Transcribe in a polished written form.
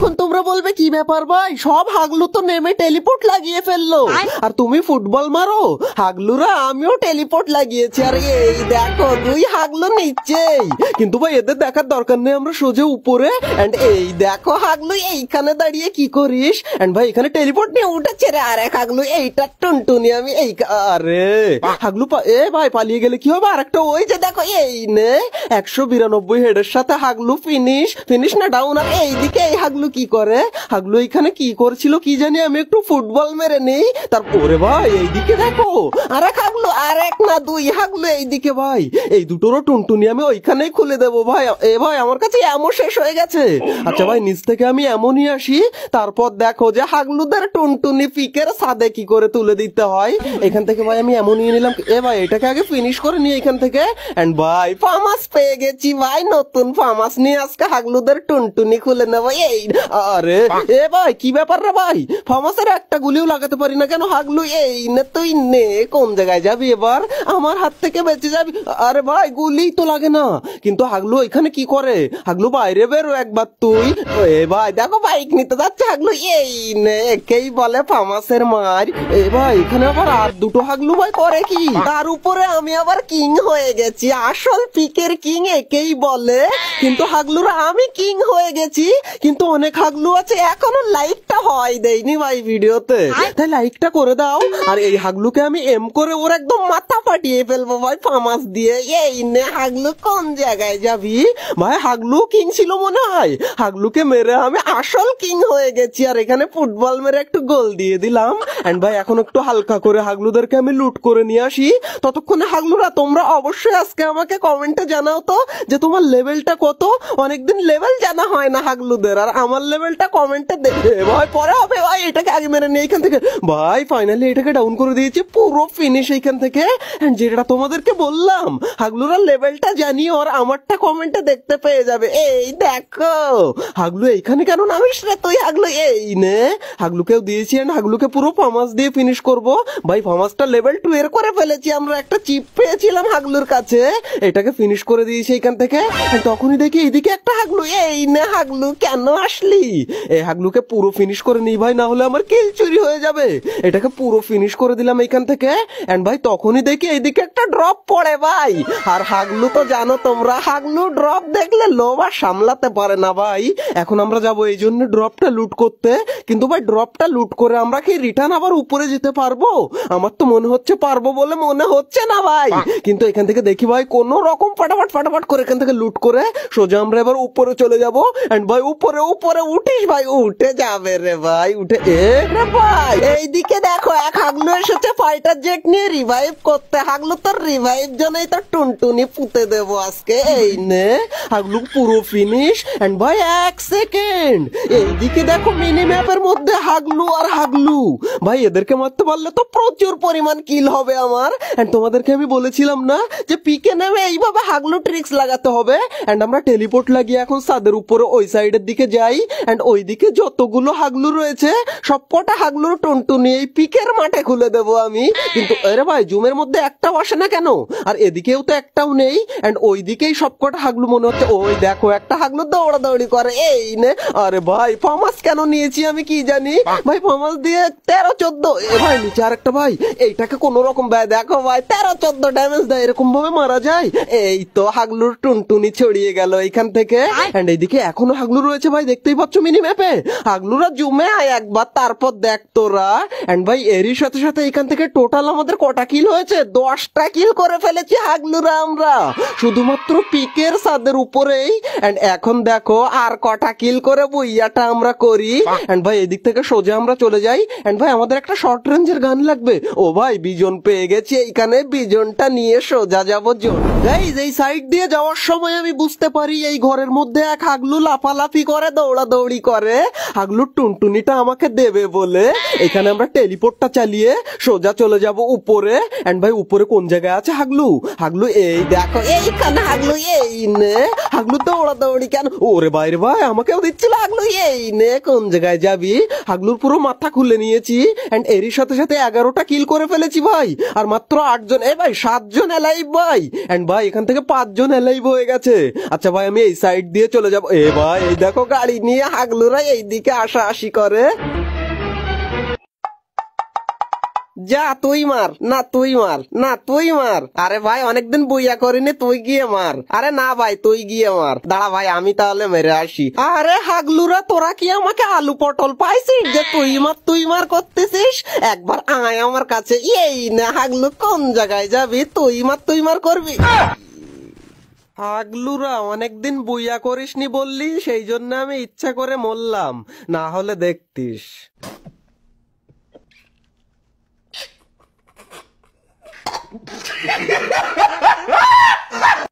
এখন তোমরা বলবে কি ব্যাপার ভাই, সব হাগলু তো নেমে টেলিপোর্ট লাগিয়ে ফেললো, আর তুমি ফুটবল মারো। হাগলুরা আমিও টেলিপোর্ট লাগিয়েছি, আর এই দেখো দুই হাগলু নিচেই। কিন্তু ভাই এদের দেখার দরকার নেই, আমরা সোজা উপরে। এন্ড এই দেখো হাগলু এইখানে দাঁড়িয়ে কি করিস? এন্ড ভাই এখানে টেলিপোর্ট নিয়ে উঠেছে রে আরেক হাগলু, এইটা টুনটুনি আমি এই। আরে হাগলু এ ভাই পালিয়ে গেলে কি হবে? আর একটা ওই যে দেখো এই নে 192 হেডের সাথে হাগলু ফিনিশ না ডাউন। আর এইদিকে এই হাগলু কি করে? হাগলু এখানে কি করছিল কি জানি, আমি একটু ফুটবল মেরে নেই। তারপরে ভাই এইদিকে দেখো আরেক হাগলু, আরেক না দুই হাগলু এইদিকে। ভাই এই দুটোরও টুনটুনি আমি ওইখানেই খুলে দেবো ভাই। এ ভাই আমার কাছে এমন শেষ হয়ে গেছে। আচ্ছা ভাই নিচ থেকে আমি এমনই আসি, তারপর দেখো যে হাগলুদের টুনটুনি পিকের সাদে কি করে তুলে দিতে হয়। এখান থেকে ভাই আমি এমন নিয়ে নিলাম। এ ভাই এটাকে আগে ফিনিশ করে নিয়ে এখান থেকে। এন্ড ভাই ফামাস পেয়ে গেছি ভাই, নতুন ফামাস নিয়ে আজকে হাগলুদের টুনটুনি খুলে নেবো এই। আরে এ ভাই কি ব্যাপার রে ভাই, ফামাসের একটা গুলিও লাগাতে পারি না কেন? হাগলু এই নে তুই নে, কোন জায়গায় যাবি এবার? আমার হাত থেকে বেঁচে যাবি। আরে ভাই গুলি তো লাগে না, কিন্তু হাগলু এখানে কি করে? হাগলু বাইরে বেরো একবার তুই। এ ভাই দেখো বাইক নিতে যাচ্ছে হাগলু, এই নে একেই বলে ফামাসের মার। এ ভাই এখানে আবার আর দুটো হাগলু ভাই করে কি? তার উপরে আমি আবার কিং হয়ে গেছি, আসল পিকের কিং একেই বলে। কিন্তু হাগলুরা আমি কিং হয়ে গেছি, কিন্তু অনেক হাগলু আছে এখনো লাইকটা হয় দেয়নি ভাই ভিডিওতে, তাই লাইকটা করে দাও। আর এই হাগলুকে আমি এম করে ওর একদম মাথা ফাটিয়ে ফেলবো ভাই ফামাস দিয়ে। এই নে হাগলু কোন জায়গায় যাবি? ভাই হাগলু কিং ছিল মনে হয়, হাগলুকে মেরে আমি আসল কিং হয়ে গেছি। আর এখানে ফুটবল মেরে একটু গোল দিয়ে দিলাম। এন্ড ভাই এখন একটু হালকা করে হাগলুদেরকে আমি লুট করে নিয়ে আসি। ততক্ষণে হাগলুরা তোমরা অবশ্যই আজকে আমাকে কমেন্টে জানাও তো যে তোমার লেভেলটা কত। অনেকদিন লেভেল জানা হয় না হাগলুদের, আর আমার লেভেলটা কমেন্টে দেবে ভাই, পরে হবে ভাই। এটাকে আগে মেরে নিয়ে এখান থেকে ভাই ফাইনালি এটাকে ডাউন করে দিয়েছি, পুরো ফিনিশ এইখান থেকে। যেটা তোমাদেরকে বললাম হাগলুরা লেভেলটা জানিও, আর আমারটা কমেন্টে দেখতে পেয়ে যাবে। এই দেখো হাগলু এইখানে কেন নামিস রে তুই? হাগলু এই নে, হাগলুকেও দিয়েছি। এন্ড হাগলুকে পুরো ফামাস দিয়ে ফিনিশ করব ভাই। ফামাসটা লেভেল 2 এর করে ফেলেছি আমরা, একটা চিপ পেয়েছিলাম হাগলুর কাছে, এটাকে ফিনিশ করে দিয়েছি এখান থেকে। তখনই দেখি এইদিকে একটা হাগলু, এই নে হাগলু কেন আসলি? এই হাগলুকে পুরো ফিনিশ করে নিই ভাই, না হলে আমার কিল চুরি হয়ে যাবে। এটাকে পুরো ফিনিশ করে দিলাম এইখান থেকে। এন্ড ভাই তখনই দেখি এইদিকে একটা ড্রপ পড়ে ভাই। আর হাগলু তো জানো তোমরা, হাগলু ড্রপ দেখলে লোভ আর সামলাতে পারে না ভাই। এখন আমরা যাবো এই জন্য ড্রপটা লুট করতে। কিন্তু ভাই ড্রপটা লুট করে আমরা কি রিটার্ন আবার উপরে যেতে পারবো? আমার তো মনে হচ্ছে পারবো বলে মনে হচ্ছে না ভাই। কিন্তু এখান থেকে দেখি ভাই কোন রকম ফাটাফাট করে এখান থেকে লুট করে সোজা আমরা এবার উপরে চলে যাবো। এন্ড ভাই উপরে উঠিস ভাই, উঠে যাবে রে ভাই, উঠে এ রে ভাই। এইদিকে দেখো এক হাগলু এসেছে ফাইটার জেট নিয়ে রিভাইভ করতে। হাগলু তোর রিভাইভ জন্যই তো টুনটুনি পুঁতে দেবো আজকে। এই নে হাগলু পুরো ফিনিশ। এন্ড ভাই 1 সেকেন্ড, এইদিকে দেখো মিনি ম্যাপের মধ্যে হাগলু আর হাগলু ভাই, এদেরকে মারতে পারলে তো প্রচুর পরিমাণ কিল হবে আমার। এন্ড তোমাদেরকে আমি বলেছিলাম না যে পিকে নেমে এইভাবে হাগলু ট্রিক্স লাগাতে হবে। এন্ড আমরা টেলিপোর্ট লাগিয়ে এখন ছাদের উপরে ওই সাইডের দিকে যাই। এন্ড ওইদিকে যতগুলো হাগলু রয়েছে সবকটা হাগলুর টুনটুনি এই পিকের মাঠে খুলে দেবো আমি। কিন্তু আরে ভাই জুমের মধ্যে একটাও আসে না কেন? আর এদিকেও তো একটাও নেই। এন্ড ওইদিকেই সবকটা হাগলু মনে হচ্ছে। ওই দেখো একটা হাগলু দৌড়াদৌড়ি করে, এই নে। আরে ভাই ফামাস কেন নিয়েছি আমি কি জানি ভাই, ফামাস দিয়ে 13-14। এ ভাই নিচে আরেকটা ভাই, এইটাকে কোন রকম ভাই দেখো ভাই 13-14 ড্যামেজ দেয়, এরকম ভাবে মারা যায়। এই তো হাগলুর টুনটুনি ছড়িয়ে গেল এখান থেকে। এন্ড এইদিকে এখনো হাগলু রয়েছে ভাই, দেখতেই পাচ্ছ মিনি ম্যাপে। হাগলুরা জুমে আয় একবার, তারপর দেখ তোরা। এন্ড ভাই এরই সাথে সাথে এখান থেকে টোটাল আমাদের কটা কিল হয়েছে? 10টা কিল করে ফেলেছি হাগলুরা আমরা, শুধুমাত্র পিকের ছাদের উপরেই। এন্ড এখন দেখো আর কটা কিল করে বুইয়াটা আমরা করি। এন্ড ভাই এদিক থেকে সোজা আমরা চলে যাই। এন্ড ভাই আমাদের একটা শর্ট রেঞ্জের গান লাগবে। ও ভাই বিজন পেয়ে গেছি এইখানে, বিজনটা নিয়ে সোজা যাবো জন। গাইস এই সাইড দিয়ে যাওয়ার সময় আমি বুঝতে পারি এই ঘরের মধ্যে এক হাগলু লাফালাফি করে, দৌড়াদৌড়ি করে, হাগলুর টুনটুনিটা আমাকে দেবে বলে। এখানে আমরা টেলিপোর্টটা চালিয়ে সোজা চলে যাব উপরে। এন্ড ভাই উপরে কোন জায়গায় আছে হাগলু? হাগলু এই দেখো এইখানে হাগলু, এই নে হাগলু দৌড়াদৌড়ি কেন? ওরে বাইরে ভাই, আমাকেও দিচ্ছিল হাগলু। এই নে, কোন জায়গায় যাবি? হাগলুর পুরো মাথা খুলে নিয়েছি, এন্ড এরই সাথে সাথে 11টা কিল করে ফেলেছি ভাই। আর মাত্র 8জন, এ ভাই 7জন এলাইভ ভাই। এন্ড ভাই এখান থেকে 5জন এলাইভ হয়ে গেছে। আচ্ছা ভাই, আমি এই সাইড দিয়ে চলে যাব। এ ভাই, এই দেখো গাড়ি নিয়ে হাগলুরা এইদিকে আসাআসি করে। যা তুই মার, না তুই মার, না তুই মার। আরে ভাই, অনেকদিন বইয়া করিনি, তুই গিয়ে মার। আরে না ভাই, তুই গিয়ে মার। দাঁড়া ভাই, আমি তাহলে মেরে আসি। আরে হাগলুরা, তোরা কি আমাকে আলু পটল পাইছিস যে তুই মার করতেছিস? একবার আয় আমার কাছে। এই না হাগলু, কোন জায়গায় যাবি? তুই মার করবি? হাগলুরা, অনেকদিন বইয়া করিসনি বললি, সেই জন্য আমি ইচ্ছা করে মরলাম, না হলে দেখতিস।